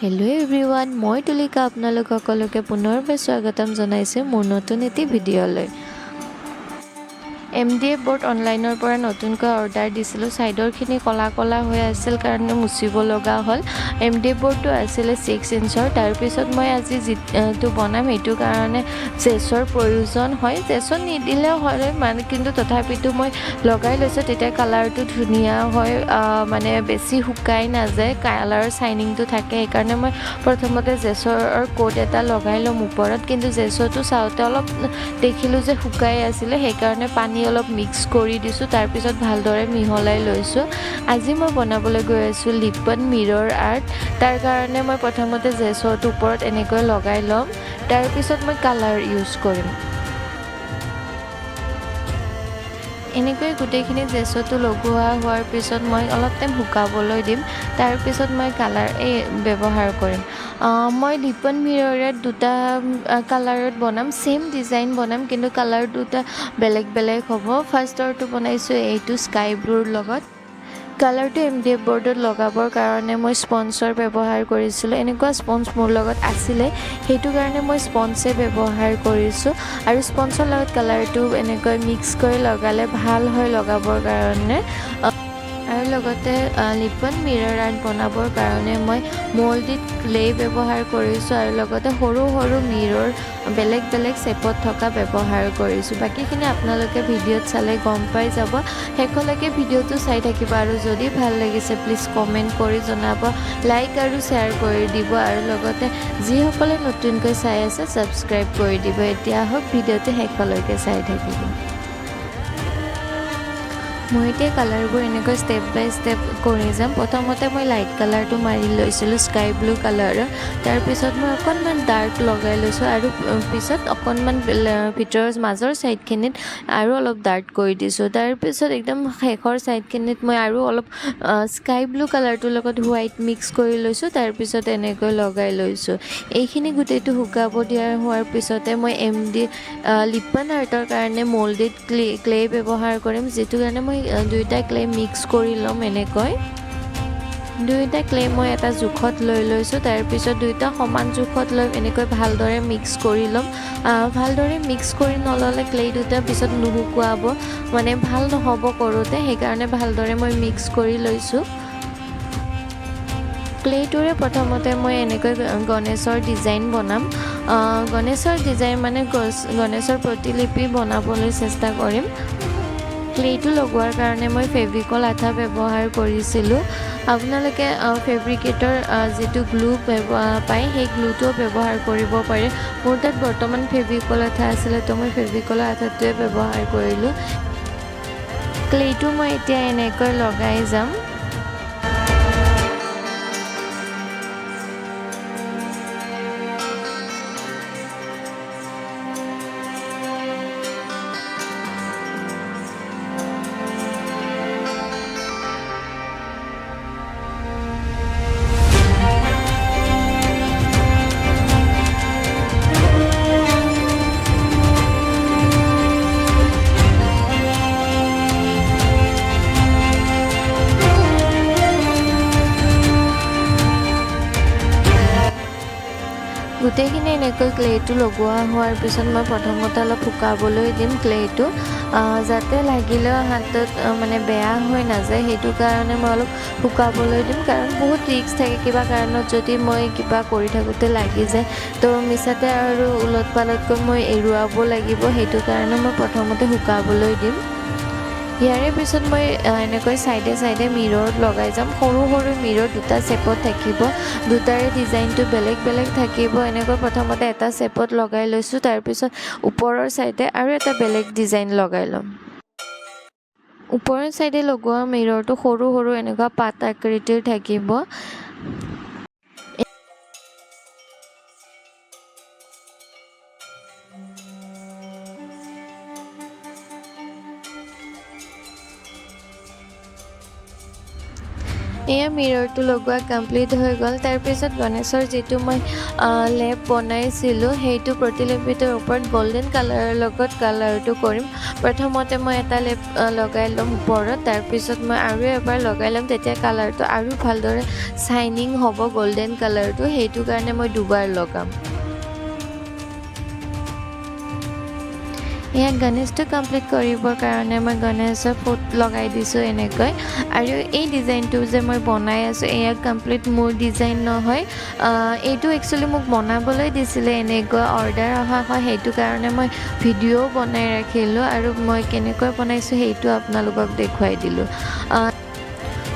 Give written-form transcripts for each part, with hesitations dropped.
Hello' everyone, মই তুলিকা আপোনালোক সকলোকে পুনৰবাৰ স্বাগতম জনাইছোঁ মোৰ নতুন এটি ভিডিঅ'লৈ। MDF বোৰ্ড অনলাইনৰ পৰা নতুনকৈ অৰ্ডাৰ দিছিলোঁ। ছাইডৰখিনি কলা কলা হৈ আছিল কাৰণে মুচিব লগা হ'ল। MDF বোৰ্ডটো আছিলে 6 ইঞ্চৰ। তাৰপিছত মই আজি যিটো বনাম সেইটো কাৰণে জেছৰ প্ৰয়োজন হয়। জেছত নিদিলেও হয় মানে, কিন্তু তথাপিতো মই লগাই লৈছোঁ, তেতিয়া কালাৰটো ধুনীয়া হয়, মানে বেছি শুকাই নাযায়, কালাৰৰ চাইনিংটো থাকে। সেইকাৰণে মই প্ৰথমতে জেছৰ কোট এটা লগাই ল'ম ওপৰত, কিন্তু জেছটো চাওঁতে অলপ দেখিলোঁ যে শুকাই আছিলে, সেইকাৰণে পানী অলপ মিক্স কৰি দিছোঁ। তাৰপিছত ভালদৰে মিহলাই লৈছোঁ। আজি মই বনাবলৈ গৈ আছোঁ লিপন মিৰৰ আৰ্ট। তাৰ কাৰণে মই প্ৰথমতে জেছৰটো ওপৰত এনেকৈ লগাই ল'ম, তাৰপিছত মই কালাৰ ইউজ কৰিম। এনেকৈ গোটেইখিনি জেছটো লগোৱা হোৱাৰ পিছত মই অলপ টাইম শুকাবলৈ দিম। তাৰপিছত মই কালাৰ ব্যৱহাৰ কৰিম। মই লিপন মিৰৰে দুটা কালাৰত বনাম, ছেইম ডিজাইন বনাম, কিন্তু কালাৰ দুটা বেলেগ বেলেগ হ'ব। ফাৰ্ষ্টৰটো বনাইছোঁ এইটো স্কাই ব্লুৰ লগত। কালাৰটো MDF বোৰ্ডত লগাবৰ কাৰণে মই স্পঞ্জৰ ব্যৱহাৰ কৰিছিলোঁ। এনেকুৱা স্পঞ্জ মোৰ লগত আছিলে, সেইটো কাৰণে মই স্পঞ্জে ব্যৱহাৰ কৰিছোঁ। আৰু স্পঞ্জৰ লগত কালাৰটো এনেকৈ মিক্স কৰি লগালে ভাল হয় লগাবৰ কাৰণে। আৰু লগতে লিপন মিৰৰ আৰ্ট বনাবৰ কাৰণে মই মল্ডেড ক্লে ব্যৱহাৰ কৰিছোঁ, আৰু লগতে সৰু সৰু মিৰৰ বেলেগ বেলেগ শ্বেপত থকা ব্যৱহাৰ কৰিছোঁ। বাকীখিনি আপোনালোকে ভিডিঅ'ত চালে গম পাই যাব। শেষলৈকে ভিডিঅ'টো চাই থাকিব, আৰু যদি ভাল লাগিছে প্লিজ কমেণ্ট কৰি জনাব, লাইক আৰু শ্বেয়াৰ কৰি দিব, আৰু লগতে যিসকলে নতুনকৈ চাই আছে ছাবস্ক্ৰাইব কৰি দিব। এতিয়া হওক ভিডিঅ'টো শেষলৈকে চাই থাকিব। মই এতিয়া কালাৰবোৰ এনেকৈ ষ্টেপ বাই ষ্টেপ কৰি যাম। প্ৰথমতে মই লাইট কালাৰটো মাৰি লৈছিলোঁ স্কাই ব্লু কালাৰৰ, তাৰপিছত মই অকণমান ডাৰ্ক লগাই লৈছোঁ, আৰু পিছত অকণমান ভিতৰৰ মাজৰ ছাইডখিনিত আৰু অলপ ডাৰ্ক কৰি দিছোঁ। তাৰপিছত একদম শেষৰ ছাইডখিনিত মই আৰু অলপ স্কাই ব্লু কালাৰটোৰ লগত হোৱাইট মিক্স কৰি লৈছোঁ, তাৰপিছত এনেকৈ লগাই লৈছোঁ। এইখিনি গোটেইটো শুকাব দিয়া হোৱাৰ পিছতে মই লিপন আৰ্টৰ কাৰণে মল্ডেড ক্লে ব্যৱহাৰ কৰিম, যিটো কাৰণে মই দুয়োটা ক্লে মিক্স কৰি ল'ম। এনেকৈ দুয়োটা ক্লে মই এটা জোখত লৈ লৈছোঁ, তাৰপিছত দুয়োটা সমান জোখত লৈ এনেকৈ ভালদৰে মিক্স কৰি ল'ম। ভালদৰে মিক্স কৰি নল'লে ক্লে দুটা পিছত নুশুকুৱাব, মানে ভাল নহ'ব কৰোঁতে, সেইকাৰণে ভালদৰে মই মিক্স কৰি লৈছোঁ। ক্লেটোৰে প্ৰথমতে মই এনেকৈ গণেশৰ ডিজাইন বনাম। গণেশৰ ডিজাইন মানে গণেশৰ প্ৰতিলিপি বনাবলৈ চেষ্টা কৰিম। ক্লেটো লগোৱাৰ কাৰণে মই ফেভিকল আঠা ব্যৱহাৰ কৰিছিলোঁ। আপোনালোকে ফেব্ৰিকেটৰ যিটো গ্লু পায় সেই গ্লুটোও ব্যৱহাৰ কৰিব পাৰে। মোৰ তাত বৰ্তমান ফেভিকল আঠা আছিলে, তো মই ফেভিকলৰ আঠাটোৱে ব্যৱহাৰ কৰিলোঁ। ক্লেটো মই এতিয়া এনেকৈ লগাই যাম। গোটেইখিনি এনেকৈ ক্লেটো লগোৱা হোৱাৰ পিছত মই প্ৰথমতে অলপ শুকাবলৈ দিম ক্লেটো, যাতে লাগিলেও হাতত মানে বেয়া হৈ নাযায়, সেইটো কাৰণে মই অলপ শুকাবলৈ দিম। কাৰণ বহুত ৰিস্ক থাকে, কিবা কাৰণত যদি মই কিবা কৰি থাকোঁতে লাগি যায়, তো মিছাতে আৰু ওলট পালতকৈ মই এৰুৱাব লাগিব, সেইটো কাৰণে মই প্ৰথমতে শুকাবলৈ দিম। ইয়াৰে পিছত মই এনেকৈ চাইডে চাইডে মিৰৰ লগাই যাম। সৰু সৰু মিৰৰ দুটা শ্বেপত থাকিব, দুটাৰে ডিজাইনটো বেলেগ বেলেগ থাকিব। এনেকৈ প্ৰথমতে এটা শ্বেপত লগাই লৈছোঁ, তাৰপিছত ওপৰৰ চাইডে আৰু এটা বেলেগ ডিজাইন লগাই ল'ম। ওপৰৰ চাইডে লগোৱা মিৰৰটো সৰু সৰু এনেকুৱা পাত আকৃতিৰ থাকিব। এয়া মিৰৰটো লগোৱা কমপ্লিট হৈ গ'ল। তাৰপিছত গণেশৰ যিটো মই লেপ বনাইছিলোঁ সেইটো প্ৰতিলিপিটোৰ ওপৰত গল্ডেন কালাৰৰ লগত কালাৰটো কৰিম। প্ৰথমতে মই এটা লেপ লগাই ল'ম ওপৰত, তাৰপিছত মই আৰু এবাৰ লগাই ল'ম, তেতিয়া কালাৰটো আৰু ভালদৰে শ্বাইনিং হ'ব গল্ডেন কালাৰটো, সেইটো কাৰণে মই দুবাৰ লগাম। এয়া গণেশটো কমপ্লিট কৰিবৰ কাৰণে মই গণেশৰ ফুট লগাই দিছোঁ এনেকৈ। আৰু এই ডিজাইনটো যে মই বনাই আছোঁ এয়া কমপ্লিট মোৰ ডিজাইন নহয়, এইটো একচুৱেলি মোক বনাবলৈ দিছিলে, এনেকুৱা অৰ্ডাৰ অহা হয়, সেইটো কাৰণে মই ভিডিঅ'ও বনাই ৰাখিলোঁ আৰু মই কেনেকৈ বনাইছোঁ সেইটো আপোনালোকক দেখুৱাই দিলোঁ।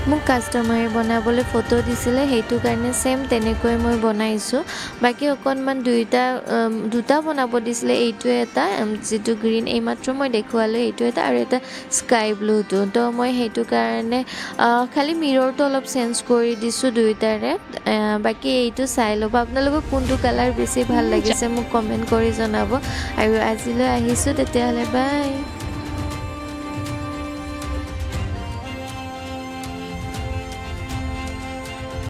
মোক কাষ্টমাৰে বনাবলৈ ফটো দিছিলে, সেইটো কাৰণে ছেম তেনেকৈ মই বনাইছোঁ। বাকী অকণমান দুটা বনাব দিছিলে, এইটো এটা যিটো গ্ৰীণ এইমাত্ৰ মই দেখুৱালোঁ এইটো এটা, আৰু এটা স্কাই ব্লুটো। তো মই সেইটো কাৰণে খালি মিৰৰটো অলপ চেঞ্জ কৰি দিছোঁ দুয়োটাৰে। বাকী এইটো চাই ল'ব, আপোনালোকক কোনটো কালাৰ বেছি ভাল লাগিছে মোক কমেণ্ট কৰি জনাব। আৰু আজিলৈ আহিছোঁ তেতিয়াহ'লে, বাই।